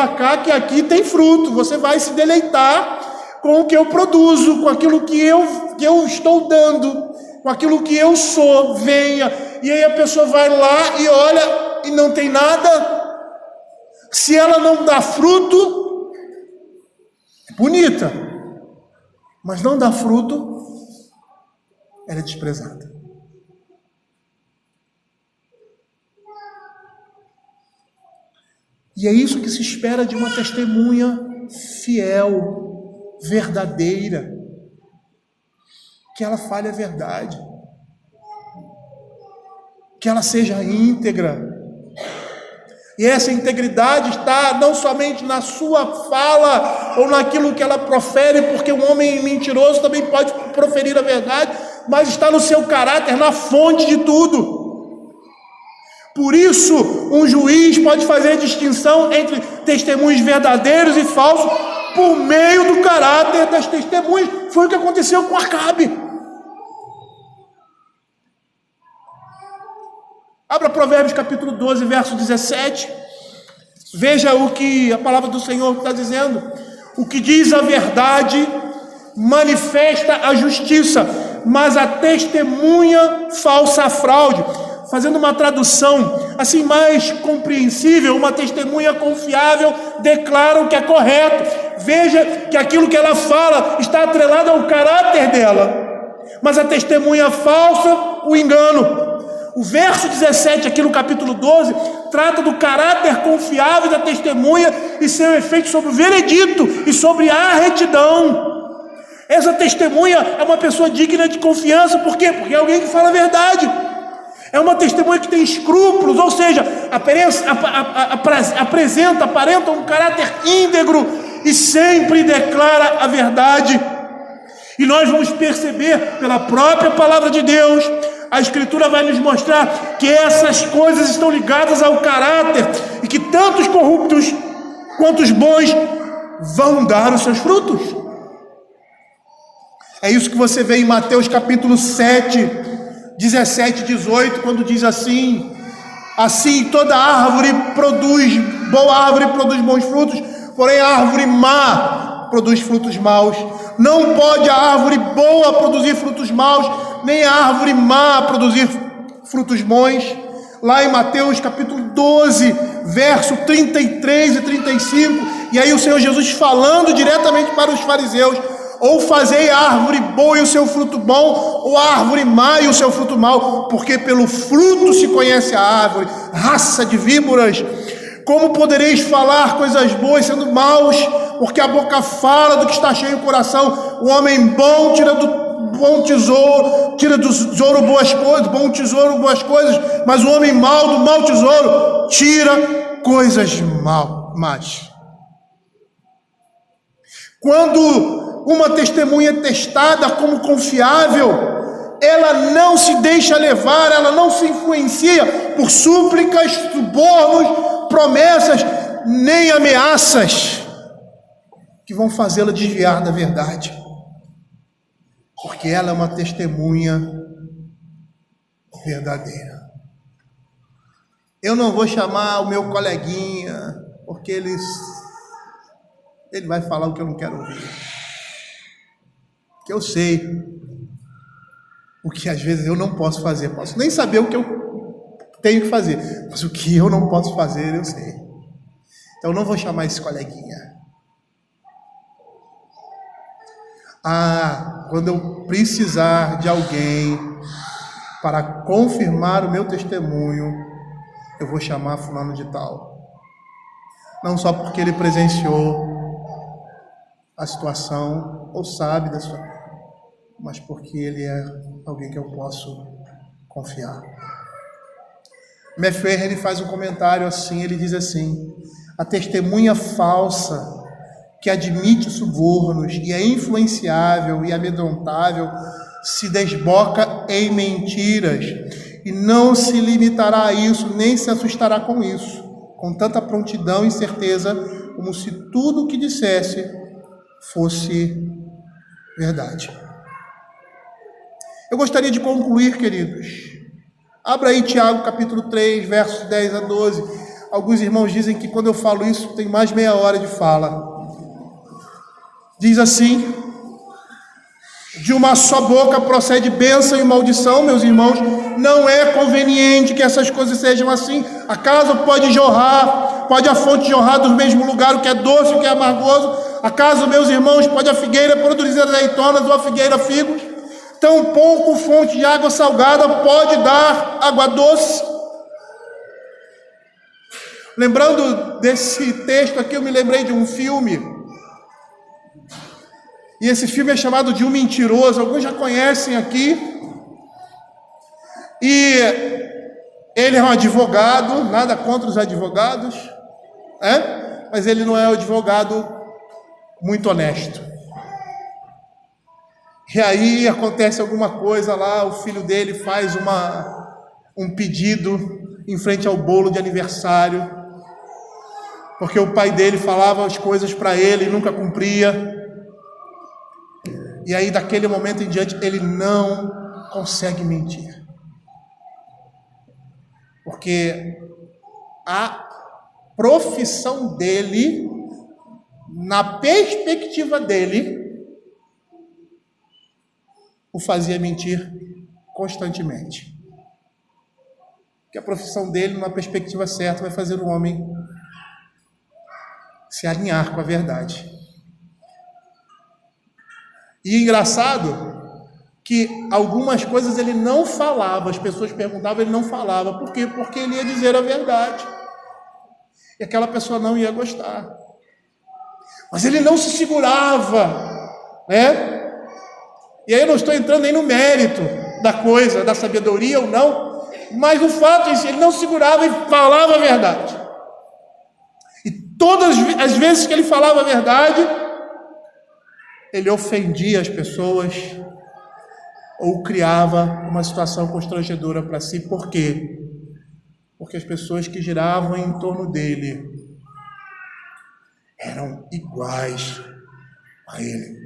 cá que aqui tem fruto, você vai se deleitar com o que eu produzo, com aquilo que eu estou dando, com aquilo que eu sou, venha. E aí a pessoa vai lá e olha e não tem nada. Se ela não dá fruto, é bonita, mas não dá fruto, ela é desprezada. E é isso que se espera de uma testemunha fiel, verdadeira, que ela fale a verdade, que ela seja íntegra. E essa integridade está não somente na sua fala ou naquilo que ela profere, porque um homem mentiroso também pode proferir a verdade, mas está no seu caráter, na fonte de tudo. Por isso, um juiz pode fazer a distinção entre testemunhos verdadeiros e falsos por meio do caráter das testemunhas. Foi o que aconteceu com Acabe. Abra Provérbios capítulo 12, verso 17. Veja o que a palavra do Senhor está dizendo. O que diz a verdade manifesta a justiça, mas a testemunha falsa a fraude. Fazendo uma tradução assim mais compreensível, uma testemunha confiável declara o que é correto. Veja que aquilo que ela fala está atrelado ao caráter dela, mas a testemunha falsa, o engano. O verso 17 aqui no capítulo 12 trata do caráter confiável da testemunha e seu efeito sobre o veredito e sobre a retidão. Essa testemunha é uma pessoa digna de confiança. Por quê? Porque é alguém que fala a verdade. É uma testemunha que tem escrúpulos, ou seja, aparenta um caráter íntegro e sempre declara a verdade. E nós vamos perceber pela própria palavra de Deus, a Escritura vai nos mostrar que essas coisas estão ligadas ao caráter e que tanto os corruptos quanto os bons vão dar os seus frutos. É isso que você vê em Mateus capítulo 7, 17 e 18, quando diz assim: assim toda boa árvore produz bons frutos, porém a árvore má produz frutos maus. Não pode a árvore boa produzir frutos maus, nem a árvore má produzir frutos bons. Lá em Mateus capítulo 12, verso 33 e 35, e aí o Senhor Jesus falando diretamente para os fariseus: ou fazei a árvore boa e o seu fruto bom, ou a árvore má e o seu fruto mau, porque pelo fruto se conhece a árvore. Raça de víboras, como podereis falar coisas boas sendo maus? Porque a boca fala do que está cheio o coração. O homem bom tira do bom tesouro, tira do tesouro boas coisas, bom tesouro boas coisas, mas o homem mau do mau tesouro tira coisas más. Quando uma testemunha é testada como confiável, ela não se deixa levar, ela não se influencia por súplicas, subornos, promessas, nem ameaças que vão fazê-la desviar da verdade, porque ela é uma testemunha verdadeira. Eu não vou chamar o meu coleguinha, porque ele vai falar o que eu não quero ouvir, que eu sei o que às vezes eu não posso fazer, posso nem saber o que eu tenho que fazer, mas o que eu não posso fazer eu sei. Então eu não vou chamar esse coleguinha. Quando eu precisar de alguém para confirmar o meu testemunho, eu vou chamar fulano de tal, não só porque ele presenciou a situação ou sabe da situação, mas porque ele é alguém que eu posso confiar. Meffer, ele faz um comentário assim, ele diz assim: a testemunha falsa que admite subornos e é influenciável e amedrontável se desboca em mentiras e não se limitará a isso, nem se assustará com isso, com tanta prontidão e certeza, como se tudo o que dissesse fosse verdade. Eu gostaria de concluir, queridos. Abra aí Tiago capítulo 3, versos 10 a 12. Alguns irmãos dizem que quando eu falo isso tem mais meia hora de fala. Diz assim: de uma só boca procede bênção e maldição, meus irmãos. Não é conveniente que essas coisas sejam assim. Acaso pode a fonte jorrar do mesmo lugar o que é doce e o que é amargoso? Acaso, meus irmãos, pode a figueira produzir azeitonas ou a figueira figos? Tampouco fonte de água salgada pode dar água doce. Lembrando desse texto aqui, eu me lembrei de um filme. E esse filme é chamado de Um Mentiroso. Alguns já conhecem aqui. E ele é um advogado, nada contra os advogados, mas ele não é um advogado muito honesto. E aí acontece alguma coisa lá, o filho dele faz um pedido em frente ao bolo de aniversário, porque o pai dele falava as coisas para ele e nunca cumpria. E aí, daquele momento em diante, ele não consegue mentir. Porque a profissão dele, na perspectiva dele, o fazia mentir constantemente. Porque a profissão dele, numa perspectiva certa, vai fazer o homem se alinhar com a verdade. E engraçado que algumas coisas ele não falava, as pessoas perguntavam, ele não falava. Por quê? Porque ele ia dizer a verdade. E aquela pessoa não ia gostar. Mas ele não se segurava, E aí eu não estou entrando nem no mérito da coisa, da sabedoria ou não, mas o fato é que ele não segurava e falava a verdade. E todas as vezes que ele falava a verdade, ele ofendia as pessoas ou criava uma situação constrangedora para si. Por quê? Porque as pessoas que giravam em torno dele eram iguais a ele,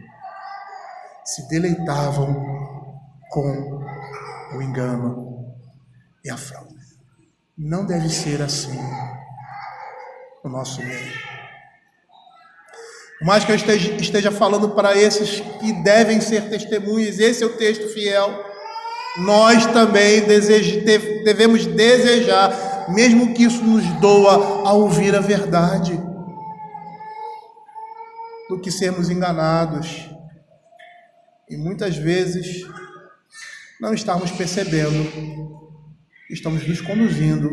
se deleitavam com o engano e a fraude. Não deve ser assim no nosso meio. Por mais que eu esteja falando para esses que devem ser testemunhas, esse é o texto fiel, nós também devemos desejar, mesmo que isso nos doa, a ouvir a verdade, do que sermos enganados e muitas vezes não estamos percebendo, estamos nos conduzindo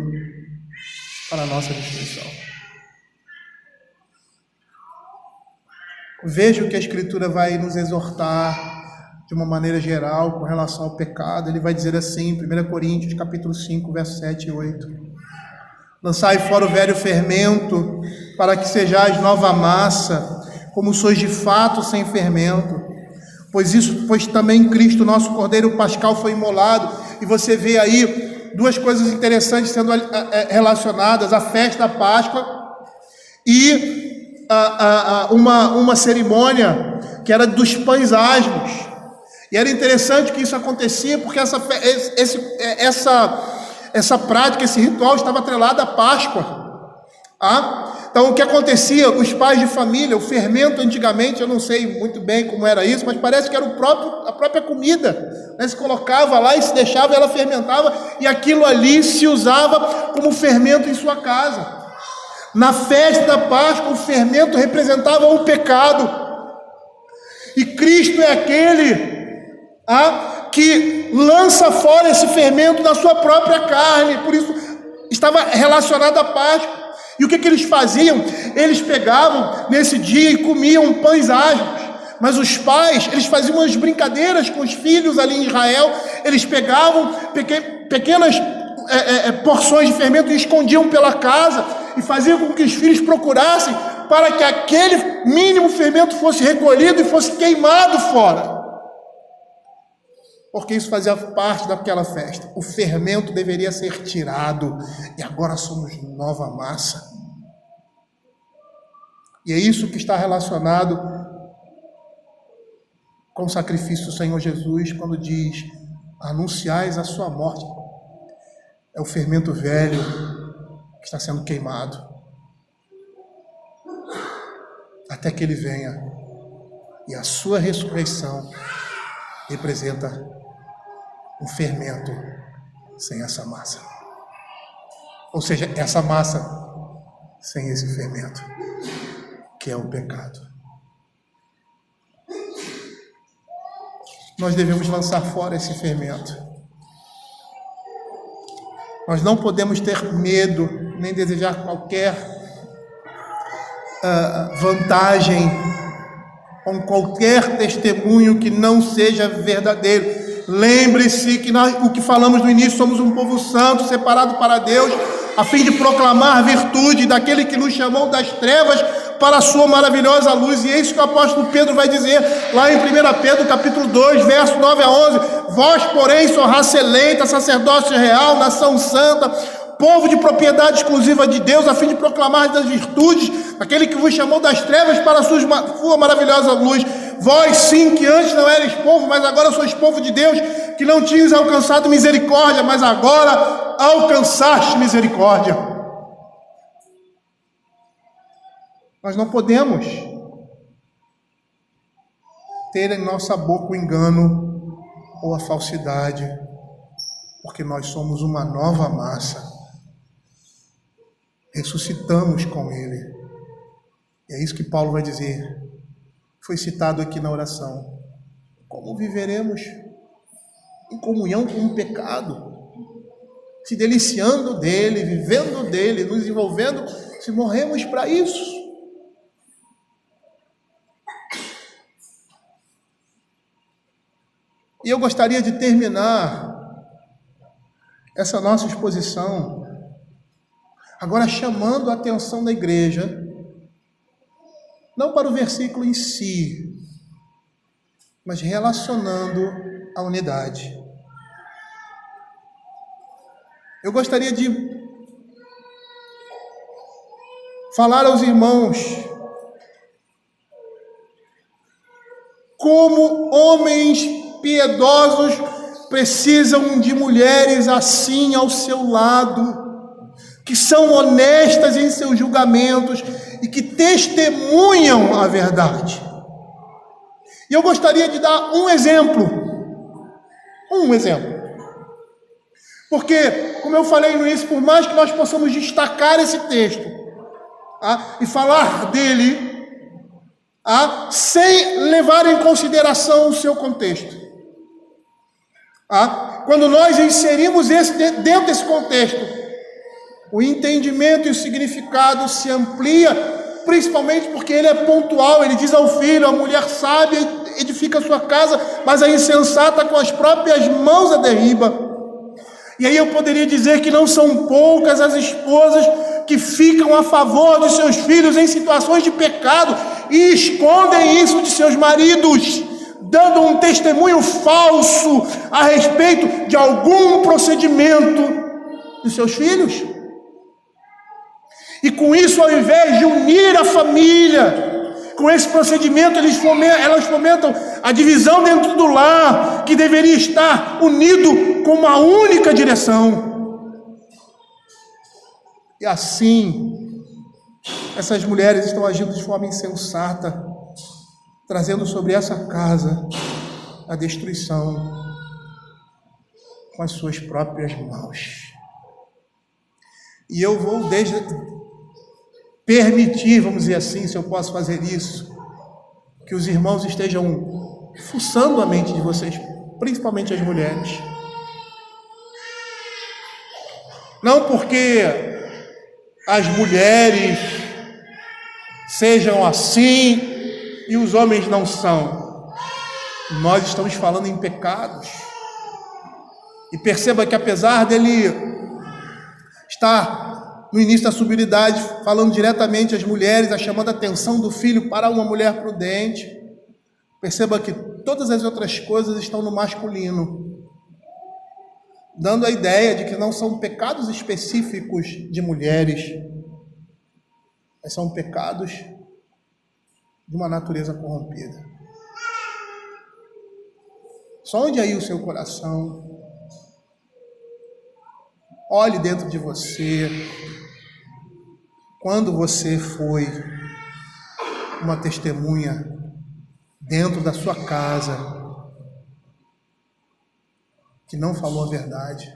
para a nossa destruição. Veja o que a Escritura vai nos exortar de uma maneira geral com relação ao pecado. Ele vai dizer assim, 1 Coríntios capítulo 5, versos 7 e 8. Lançai fora o velho fermento, para que sejais nova massa, como sois de fato sem fermento. Pois também Cristo, nosso Cordeiro Pascal, foi imolado. E você vê aí duas coisas interessantes sendo relacionadas: a festa da Páscoa e uma cerimônia que era dos pães asmos. E era interessante que isso acontecia porque essa prática, esse ritual estava atrelado à Páscoa. Então o que acontecia? Os pais de família, o fermento antigamente, eu não sei muito bem como era isso, mas parece que era a própria comida, né? Se colocava lá e se deixava, ela fermentava, e aquilo ali se usava como fermento em sua casa. Na festa da Páscoa, o fermento representava o pecado, e Cristo é aquele que lança fora esse fermento da sua própria carne. Por isso estava relacionado à Páscoa. E o que eles faziam? Eles pegavam nesse dia e comiam pães asmos. Mas os pais, eles faziam umas brincadeiras com os filhos ali em Israel. Eles pegavam pequenas porções de fermento e escondiam pela casa e faziam com que os filhos procurassem para que aquele mínimo fermento fosse recolhido e fosse queimado fora. Porque isso fazia parte daquela festa. O fermento deveria ser tirado, e agora somos nova massa. E é isso que está relacionado com o sacrifício do Senhor Jesus, quando diz: anunciais a sua morte. É o fermento velho que está sendo queimado, até que ele venha, e a sua ressurreição representa um fermento sem essa massa. Ou seja, essa massa sem esse fermento, que é o pecado. Nós devemos lançar fora esse fermento. Nós não podemos ter medo, nem desejar qualquer vantagem com qualquer testemunho que não seja verdadeiro. Lembre-se que o que falamos no início, somos um povo santo, separado para Deus, a fim de proclamar a virtude daquele que nos chamou das trevas para a sua maravilhosa luz. E é isso que o apóstolo Pedro vai dizer lá em 1 Pedro capítulo 2, verso 9 a 11. Vós, porém, sois raça eleita, sacerdócio real, nação santa, povo de propriedade exclusiva de Deus, a fim de proclamar as virtudes daquele que vos chamou das trevas para a sua maravilhosa luz. Vós sim, que antes não eres povo, mas agora sois povo de Deus, que não tinhas alcançado misericórdia, mas agora alcançaste misericórdia. Nós não podemos ter em nossa boca o engano ou a falsidade, porque nós somos uma nova massa. Ressuscitamos com Ele. E é isso que Paulo vai dizer. Foi citado aqui na oração. Como viveremos em comunhão com o pecado? Se deliciando dele, vivendo dele, nos envolvendo, se morremos para isso? E eu gostaria de terminar essa nossa exposição, agora chamando a atenção da igreja, não para o versículo em si, mas relacionando a unidade. Eu gostaria de falar aos irmãos como homens piedosos precisam de mulheres assim ao seu lado, que são honestas em seus julgamentos e que testemunham a verdade. E eu gostaria de dar um exemplo. Porque, como eu falei no início, por mais que nós possamos destacar esse texto e falar dele sem levar em consideração o seu contexto, quando nós inserimos dentro desse contexto, o entendimento e o significado se amplia, principalmente porque ele é pontual. Ele diz ao filho: a mulher sábia edifica a sua casa, mas a insensata com as próprias mãos a derriba. E aí eu poderia dizer que não são poucas as esposas que ficam a favor de seus filhos em situações de pecado e escondem isso de seus maridos, dando um testemunho falso a respeito de algum procedimento de seus filhos. E com isso, ao invés de unir a família, com esse procedimento, elas fomentam a divisão dentro do lar, que deveria estar unido com uma única direção. E assim, essas mulheres estão agindo de forma insensata, trazendo sobre essa casa a destruição com as suas próprias mãos. E eu vou permitir, vamos dizer assim, se eu posso fazer isso, que os irmãos estejam fuçando a mente de vocês, principalmente as mulheres. Não porque as mulheres sejam assim e os homens não são. Nós estamos falando em pecados. E perceba que apesar dele estar no início da sublimidade, falando diretamente às mulheres, chamando a atenção do filho para uma mulher prudente, perceba que todas as outras coisas estão no masculino, dando a ideia de que não são pecados específicos de mulheres, mas são pecados de uma natureza corrompida. Sonde aí o seu coração, olhe dentro de você. Quando você foi uma testemunha dentro da sua casa que não falou a verdade,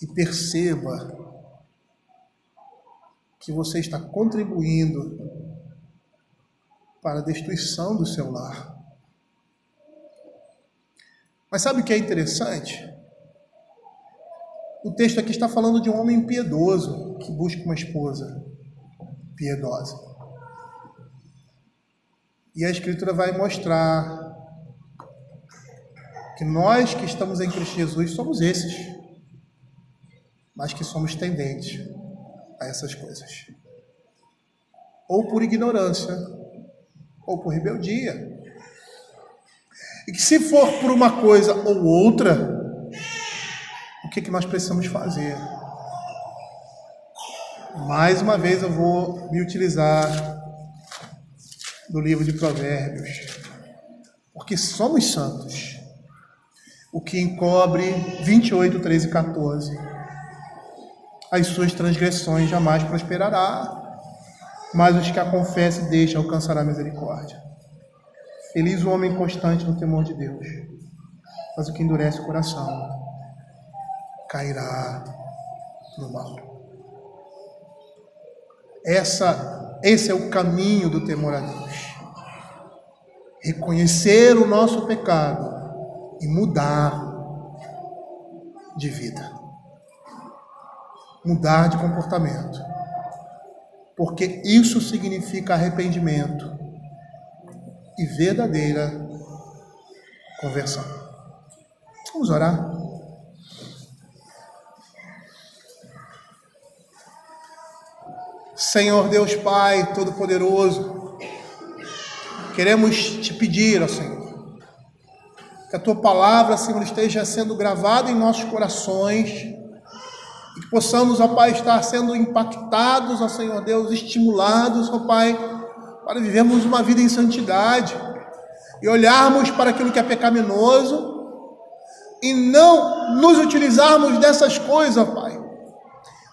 e perceba que você está contribuindo para a destruição do seu lar. Mas sabe o que é interessante? O texto aqui está falando de um homem piedoso que busca uma esposa piedosa. E a Escritura vai mostrar que nós que estamos em Cristo Jesus somos esses, mas que somos tendentes a essas coisas. Ou por ignorância, ou por rebeldia. E que se for por uma coisa ou outra, o que nós precisamos fazer? Mais uma vez eu vou me utilizar do livro de Provérbios, porque somos santos. O que encobre 28, 13 e 14. As suas transgressões jamais prosperará, mas os que a confessem e deixam alcançará misericórdia. Feliz o homem constante no temor de Deus, mas o que endurece o coração cairá no mal. Esse é o caminho do temor a Deus. Reconhecer o nosso pecado e mudar de vida. Mudar de comportamento. Porque isso significa arrependimento e verdadeira conversão. Vamos orar. Senhor Deus Pai Todo-Poderoso, queremos te pedir, ó Senhor, que a Tua palavra, Senhor, esteja sendo gravada em nossos corações e que possamos, ó Pai, estar sendo impactados, ó Senhor Deus, estimulados, ó Pai, para vivermos uma vida em santidade e olharmos para aquilo que é pecaminoso e não nos utilizarmos dessas coisas, ó Pai.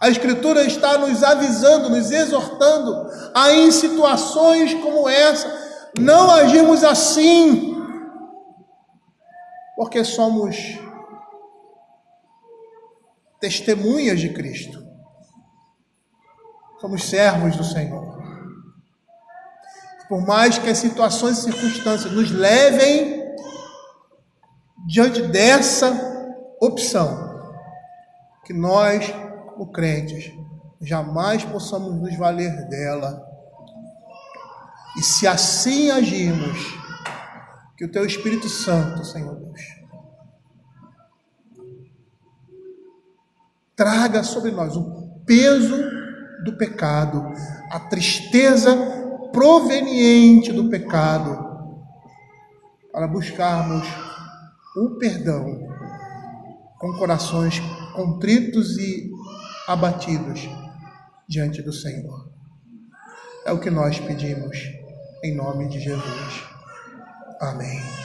A Escritura está nos avisando, nos exortando a, em situações como essa, não agirmos assim, porque somos testemunhas de Cristo, somos servos do Senhor. Por mais que as situações e circunstâncias nos levem diante dessa opção, que nós, como crentes, jamais possamos nos valer dela. E se assim agirmos, que o Teu Espírito Santo, Senhor Deus, traga sobre nós o peso do pecado, a tristeza proveniente do pecado, para buscarmos o perdão com corações contritos e abatidos diante do Senhor. É o que nós pedimos, em nome de Jesus. Amém.